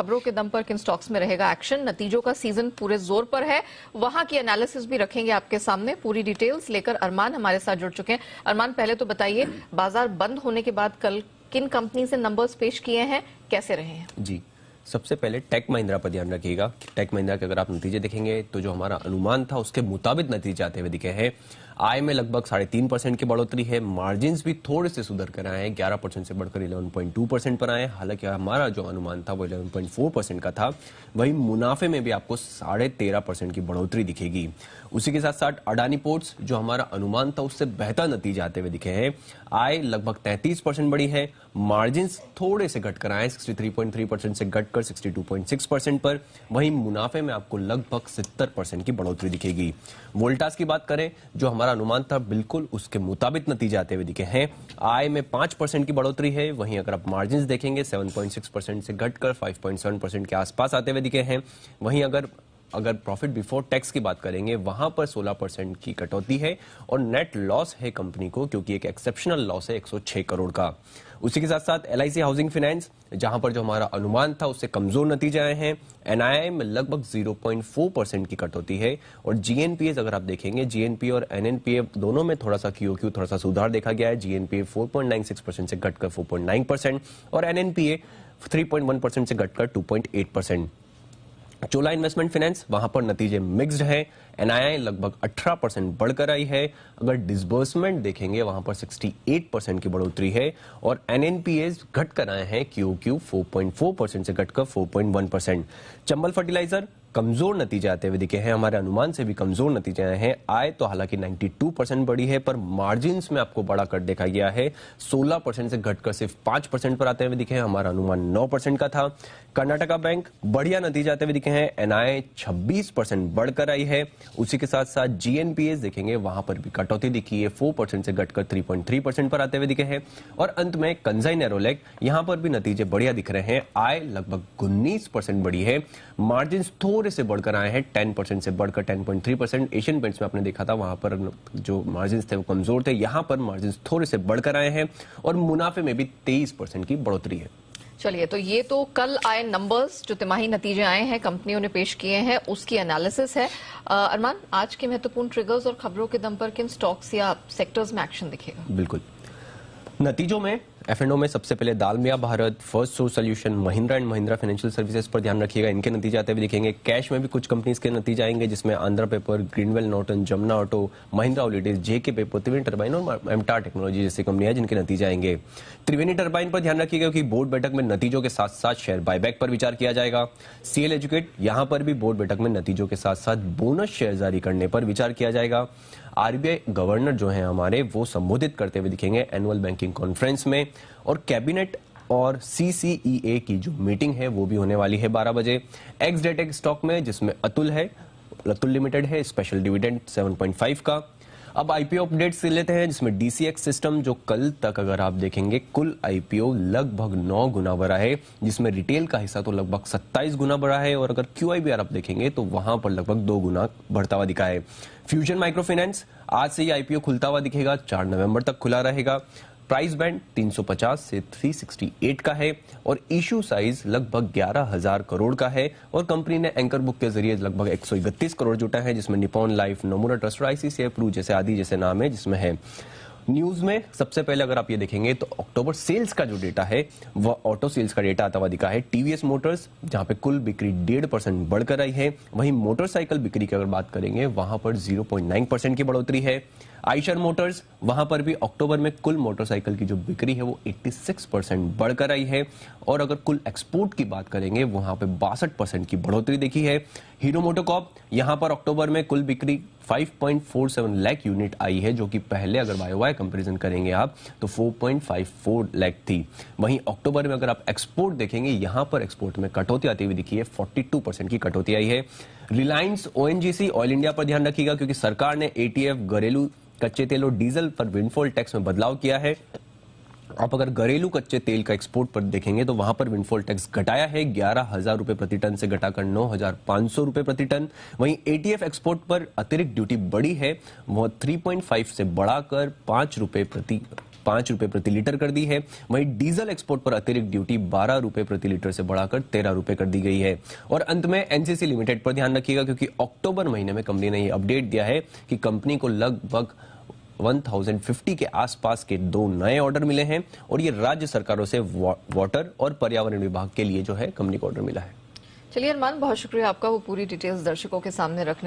खबरों के दम पर किन स्टॉक्स में रहेगा एक्शन, नतीजों का सीजन पूरे जोर पर है, वहां की एनालिसिस भी रखेंगे आपके सामने। पूरी डिटेल्स लेकर अरमान हमारे साथ जुड़ चुके हैं। अरमान, पहले तो बताइए, बाजार बंद होने के बाद कल किन कंपनी से नंबर्स पेश किए हैं, कैसे रहे हैं? जी, सबसे पहले टेक महिंद्रा पर ध्यान रखिएगा। टेक महिंद्रा के अगर आप नतीजे देखेंगे तो जो हमारा अनुमान था उसके मुताबिक नतीजे आते हुए दिखे हैं। आय में लगभग 3.5% की बढ़ोतरी है। मार्जिन्स भी थोड़े से सुधर कर आए हैं, 11% से बढ़कर 11.2% पर आए। हालांकि हमारा जो अनुमान था वो 11.4% का था। वहीं मुनाफे में भी आपको 13.5% की बढ़ोतरी दिखेगी। उसी के साथ साथ अडानी पोर्ट्स, जो हमारा अनुमान था उससे बेहतर नतीजे आते हुए दिखे हैं। आय लगभग 33% बढ़ी है। मार्जिन्स थोड़े से घटकर आए, 63.3% से घटकर 62.6% पर। वहीं मुनाफे में आपको लगभग 70% की बढ़ोतरी दिखेगी। वोल्टास की बात करें, जो हमारा अनुमान था बिल्कुल उसके मुताबिक नतीजे आते हुए दिखे हैं। आय में 5% की बढ़ोतरी है। वहीं अगर आप मार्जिन्स देखेंगे 7.6% से घटकर 5.7% के आसपास आते हुए दिखे हैं। वहीं अगर प्रॉफिट बिफोर टैक्स की बात करेंगे वहां पर 16% की कटौती है और नेट लॉस है कंपनी को, क्योंकि एक एक्सेप्शनल लॉस है 106 करोड़ का। उसी के साथ साथ LIC हाउसिंग फाइनेंस, जहां पर जो हमारा अनुमान था उससे कमजोर नतीजे आए हैं। NII में लगभग 0.4% की कटौती है और GNPA अगर आप देखेंगे, GNPA और NNPA दोनों में थोड़ा सा QOQ थोड़ा सा सुधार देखा गया है। GNPA 4.96% से घटकर 4.9% और NNPA 3.1% से घटकर 2.8%। चोला इन्वेस्टमेंट फाइनेंस, वहां पर नतीजे मिक्स्ड हैं। NII लगभग 18% बढ़कर आई है। अगर डिसबर्समेंट देखेंगे वहां पर 68% की बढ़ोतरी है और NNPAs घटकर आए हैं QOQ 4.4% से घटकर 4.1%। चंबल फर्टिलाइजर कमजोर नतीजे आते हुए दिखे हैं, हमारे अनुमान से भी कमजोर नतीजे आए हैं। आय तो हालांकि 92% बढ़ी है, पर मार्जिन्स में आपको बड़ा कट देखा गया है। 16% से घटकर सिर्फ 5% पर आते हुए दिखे हैं, हमारा अनुमान 9% का था। कर्नाटका बैंक बढ़िया नतीजे आते हुए दिखे हैं। NII 26% बढ़कर आई है। उसी के साथ साथ GNPA देखेंगे, वहां पर भी कटौती दिखी है, 4% से घटकर 3.3% पर आते हुए दिखे हैं। और अंत में कंसाई नेरोलैक, यहां पर भी नतीजे बढ़िया दिख रहे हैं। आय लगभग 19% बढ़ी है। मार्जिन्स थोड़े से बढ़कर आए हैं, 10% से बढ़कर 10.3%। एशियन पेंट्स में आपने देखा था वहां पर जो मार्जिन्स थे वो कमजोर थे, यहां पर मार्जिन्स थोड़े से बढ़कर आए हैं और मुनाफे में भी 23% की बढ़ोतरी है। चलिए, तो ये तो कल आए नंबर्स, जो तिमाही नतीजे आए हैं कंपनियों ने पेश किए हैं, उसकी एनालिसिस है। अरमान, आज के महत्वपूर्ण ट्रिगर्स और खबरों के दम पर किन स्टॉक्स या सेक्टर्स में एक्शन दिखेगा? बिल्कुल, नतीजों में F&O में सबसे पहले Dalmia Bharat, first source solution, Mahindra and Mahindra financial services पर ध्यान रखिएगा, इनके नतीजे आते हुए दिखेंगे। कैश में भी कुछ कंपनीज के नतीजे आएंगे, जिसमें Andhra paper, Grindwell Norton, Jamuna auto, Mahindra holidays, JK paper, Triveni turbine और एमटार टेक्नोलॉजी जैसी कंपनियां जिनके नतीजे आएंगे। त्रिवेणी टर्बाइन पर ध्यान रखिएगा कि बोर्ड बैठक में नतीजों के साथ साथ शेयर बायबैक पर विचार किया जाएगा। CL एजुकेट, यहां पर भी बोर्ड बैठक में नतीजों के साथ साथ बोनस शेयर जारी करने पर विचार किया जाएगा। RBI गवर्नर जो है हमारे, वो संबोधित करते हुए दिखेंगे एनुअल बैंकिंग कॉन्फ्रेंस में। और कैबिनेट और CCEA की जो मीटिंग है वो भी होने वाली है 12 बजे। एक्स डेटेक स्टॉक में, जिसमें अतुल लिमिटेड है, स्पेशल डिविडेंड 7.5 का। अब IPO अपडेट्स लेते हैं, जिसमें DCX सिस्टम, जो कल तक अगर आप देखेंगे कुल IPO लगभग 9 गुना बढ़ा है, जिसमें रिटेल का हिस्सा तो लगभग 27 गुना बढ़ा है और अगर QIBR आप देखेंगे तो वहां पर लगभग 2 गुना बढ़ता हुआ दिखा है। फ्यूजन माइक्रो फाइनेंस, आज से ही IPO खुलता हुआ दिखेगा, 4 नवंबर तक खुला रहेगा। प्राइस बैंड 350 से 368 का है और इशू साइज लगभग 11,000 करोड़ का है और कंपनी ने एंकर बुक के जरिए लगभग 131 करोड़ जुटा है, जिसमें निप्पॉन लाइफ, नोमुरा ट्रस्ट और ICICI प्रू जैसे आदि जैसे नाम है जिसमें है। न्यूज में सबसे पहले अगर आप ये देखेंगे तो अक्टूबर सेल्स का जो डेटा है वह ऑटो सेल्स का डेटा आता हुआ दिखा है। TVS मोटर्स, जहां पे कुल बिक्री 1.5% बढ़कर आई है। वहीं मोटरसाइकिल बिक्री की अगर बात करेंगे वहां पर 0.9% की बढ़ोतरी है। आइशर मोटर्स, वहां पर भी अक्टूबर में कुल मोटरसाइकिल की जो बिक्री है वो 86% बढ़कर आई है और अगर कुल एक्सपोर्ट की बात करेंगे वहां पे 62% की बढ़ोतरी देखी है। हीरो मोटोकॉर्प, यहां पर अक्टूबर में कुल बिक्री 5.47 लाख यूनिट आई है, जो कि पहले अगर YOY कंपैरिजन करेंगे आप तो 4.54 लाख थी। वहीं अक्टूबर में अगर आप एक्सपोर्ट देखेंगे, यहां पर एक्सपोर्ट में कटौती आती हुई दिखी है, 42% की कटौती आई है। रिलायंस ONGC, ऑयल इंडिया पर ध्यान रखिएगा, क्योंकि सरकार ने ATF, घरेलू कच्चे तेल और डीजल पर विंडफॉल टैक्स में बदलाव किया है। आप अगर घरेलू कच्चे तेल का एक्सपोर्ट पर देखेंगे तो वहां पर विंडफॉल टैक्स घटाया है, 11,000 रुपए प्रति टन से घटाकर 9,500 रुपए प्रति टन। वहीं ATF एक्सपोर्ट पर अतिरिक्त ड्यूटी बढ़ी है, वह 3.5 से बढ़ाकर 5 रुपए प्रति ₹5 प्रति लीटर कर दी है। वहीं डीजल एक्सपोर्ट पर अतिरिक्त ड्यूटी ₹12 प्रति लीटर से बढ़ाकर ₹13 कर दी गई है। और अंत में एनसीसी लिमिटेड पर ध्यान रखिएगा, क्योंकि अक्टूबर महीने में कंपनी ने ये अपडेट दिया है कि कंपनी को लगभग 1050 के आसपास के 2 नए ऑर्डर मिले हैं और ये राज्य सरकारों से वाटर और पर्यावरण विभाग के लिए जो है कंपनी को ऑर्डर मिला है। चलिए अरमान, बहुत शुक्रिया आपका वो पूरी डिटेल्स दर्शकों के सामने रखने